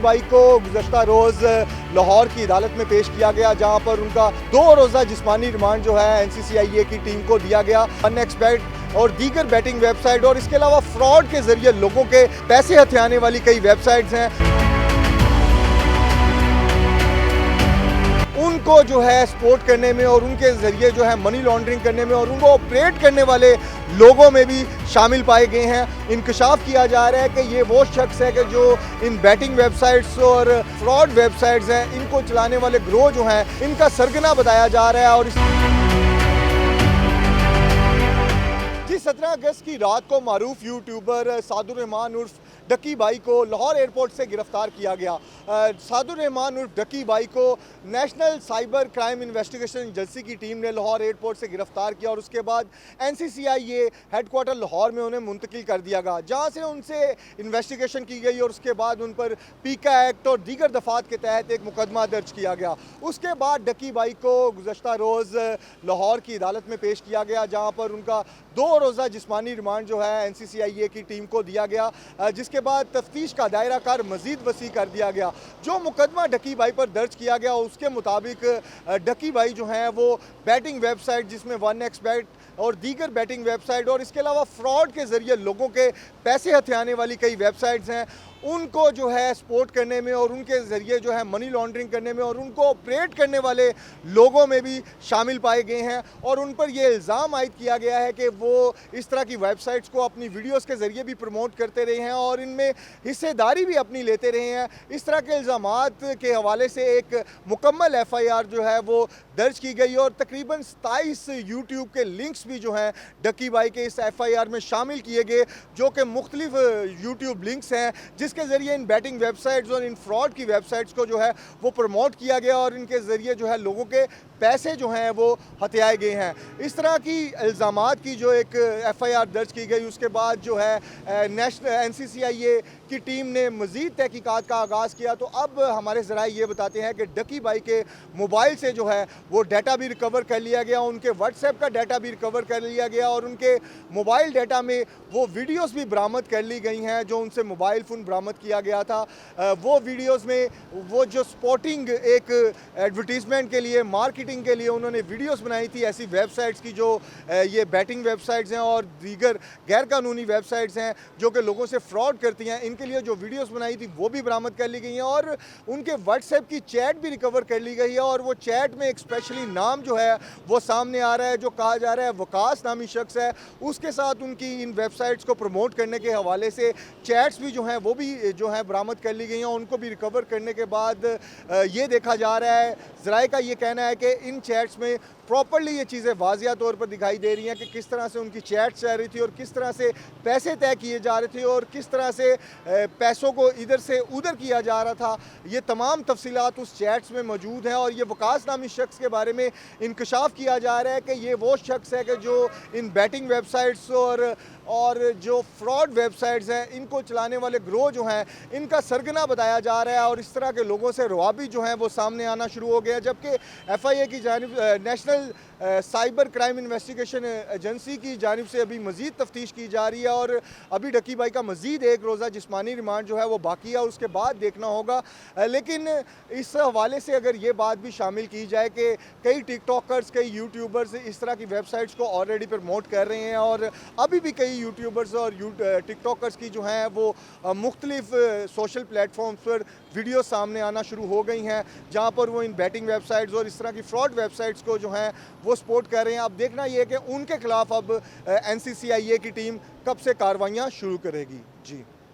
भाई को गुज़श्ता रोज़ लाहौर की अदालत में पेश किया गया, जहां पर उनका 2 रोज़ा जिस्मानी रिमांड जो है NCCIA की टीम को दिया गया। अनएक्सपेक्ट और दीगर बैटिंग वेबसाइट और इसके अलावा फ्रॉड के जरिए लोगों के पैसे हथियाने वाली कई वेबसाइट्स हैं, उनको जो है सपोर्ट करने में और उनके ज़रिए जो है मनी लॉन्ड्रिंग करने में और उनको ऑपरेट करने वाले लोगों में भी शामिल पाए गए हैं। इंकशाफ किया जा रहा है कि ये वो शख्स है कि जो इन बैटिंग वेबसाइट्स और फ्रॉड वेबसाइट्स हैं, इनको चलाने वाले ग्रोह जो हैं, इनका सरगना बताया जा रहा है। और 17 अगस्त की रात को मारूफ यूट्यूबर सादुर रहमान उर्फ डकी भाई को लाहौर एयरपोर्ट से गिरफ्तार किया गया। सादुर रहमान उर्फ डकी भाई को national cyber crime investigation agency की टीम ने लाहौर एयरपोर्ट से गिरफ्तार किया और उसके बाद NCCIA हेडक्वार्टर लाहौर में उन्हें मुंतकिल कर दिया गया, जहां से उनसे इन्वेस्टिगेशन की गई और उसके बाद उन पर पीका एक्ट और दीगर दफात के तहत एक मुकदमा दर्ज किया गया। उसके बाद डकी भाई को गुज़श्ता रोज़ लाहौर की अदालत में पेश किया गया, जहाँ पर उनका 2 रोज़ा जिस्मानी रिमांड जो है NCCIA की टीम को दिया गया, जिसके बाद तफ्तीश का दायरा कार मज़ीद वसी कर दिया गया। जो मुकदमा डकी भाई पर दर्ज किया गया उसके मुताबिक डकी भाई जो हैं वो बैटिंग वेबसाइट जिसमें 1xBet और दीगर बैटिंग वेबसाइट और इसके अलावा फ्रॉड के ज़रिए लोगों के पैसे हथियाने वाली कई वेबसाइट्स हैं, उनको जो है सपोर्ट करने में और उनके ज़रिए जो है मनी लॉन्ड्रिंग करने में और उनको ऑपरेट करने वाले लोगों में भी शामिल पाए गए हैं। और उन पर यह इल्ज़ाम आयद किया गया है कि वो इस तरह की वेबसाइट्स को अपनी वीडियोस के ज़रिए भी प्रमोट करते रहे हैं और इनमें हिस्सेदारी भी अपनी लेते रहे हैं। इस तरह के इल्ज़ामात के हवाले से एक मुकम्मल FIR जो है वो दर्ज की गई और तकरीबन 27 यूट्यूब के लिंक्स भी जो हैं डकी भाई के इस FIR में शामिल किए गए, जो कि मुख्तलिफ यूट्यूब लिंक्स हैं जिसके ज़रिए इन बैटिंग वेबसाइट्स और इन फ्रॉड की वेबसाइट्स को जो है वो प्रमोट किया गया और इनके ज़रिए जो है लोगों के पैसे जो हैं वो हथियाए गए हैं। इस तरह की इल्ज़ामात की जो एक FIR दर्ज की गई, उसके बाद जो है नेशनल NCCIA की टीम ने मज़ीद तहकीकात का आगाज़ किया। तो अब हमारे ज़राए ये बताते हैं कि डकी भाई के मोबाइल से जो है वो डाटा भी रिकवर कर लिया गया, उनके व्हाट्सएप का डाटा भी रिकवर कर लिया गया और उनके मोबाइल डाटा में वो वीडियोस भी बरामद कर ली गई हैं जो उनसे मोबाइल फ़ोन बरामद किया गया था। वो वीडियोस में वो जो स्पॉटिंग एक एडवर्टीज़मेंट के लिए, मार्केटिंग के लिए उन्होंने वीडियोस बनाई थी ऐसी वेबसाइट्स की जो ये बैटिंग वेबसाइट्स हैं और दीगर गैर कानूनी वेबसाइट्स हैं जो कि लोगों से फ्रॉड करती हैं, इनके लिए जो वीडियोस बनाई थी वो भी बरामद कर ली गई हैं और उनके व्हाट्सएप की चैट भी रिकवर कर ली गई है। और वो चैट में एक स्पेशली नाम जो है वो सामने आ रहा है, जो कहा जा रहा है वकास नामी शख्स है, उसके साथ उनकी इन वेबसाइट्स को प्रमोट करने के हवाले से चैट्स भी जो हैं वो भी जो है बरामद कर ली गई हैं। उनको भी रिकवर करने के बाद ये देखा जा रहा है, ज़राए का ये कहना है कि इन चैट्स में प्रॉपर्ली ये चीज़ें वाज़िया तौर पर दिखाई दे रही हैं कि किस तरह से उनकी चैट चल रही थी और किस तरह से पैसे तय किए जा रहे थे और किस तरह से पैसों को इधर से उधर किया जा रहा था। ये तमाम तफसीलात उस चैट्स में मौजूद हैं और ये वकास नामी शख्स के बारे में इंकशाफ किया जा रहा है कि ये वो शख्स है कि जो इन बैटिंग वेबसाइट्स और जो फ्रॉड वेबसाइट्स हैं, इनको चलाने वाले ग्रोह जो हैं, इनका सरगना बताया जा रहा है और इस तरह के लोगों से रवाबी जो हैं वो सामने आना शुरू हो गया। जबकि FIA की जानिब national cyber crime investigation agency की जानिब से अभी मज़ीद तफ्तीश की जा रही है और अभी डकी भाई का मज़ीद 1 रोज़ा जिस्मानी रिमांड जो है वो बाकी है, उसके बाद देखना होगा। लेकिन इस हवाले से अगर ये बात भी शामिल की जाए कि कई टिकटॉकर्स, कई यूट्यूबर्स इस तरह की वेबसाइट्स को ऑलरेडी प्रमोट कर रहे हैं और अभी भी कई यूट्यूबर्स और टिकटॉकर्स की जो हैं वो मुख्तलिफ सोशल प्लेटफॉर्म्स पर वीडियो सामने आना शुरू हो गई हैं, जहाँ पर वो इन बैटिंग वेबसाइट्स और इस तरह की फ्रॉड वेबसाइट्स को जो हैं वो सपोर्ट कर रहे हैं। अब देखना ये है कि उनके खिलाफ अब NCCIA की टीम कब से कार्रवाइयाँ शुरू करेगी। जी।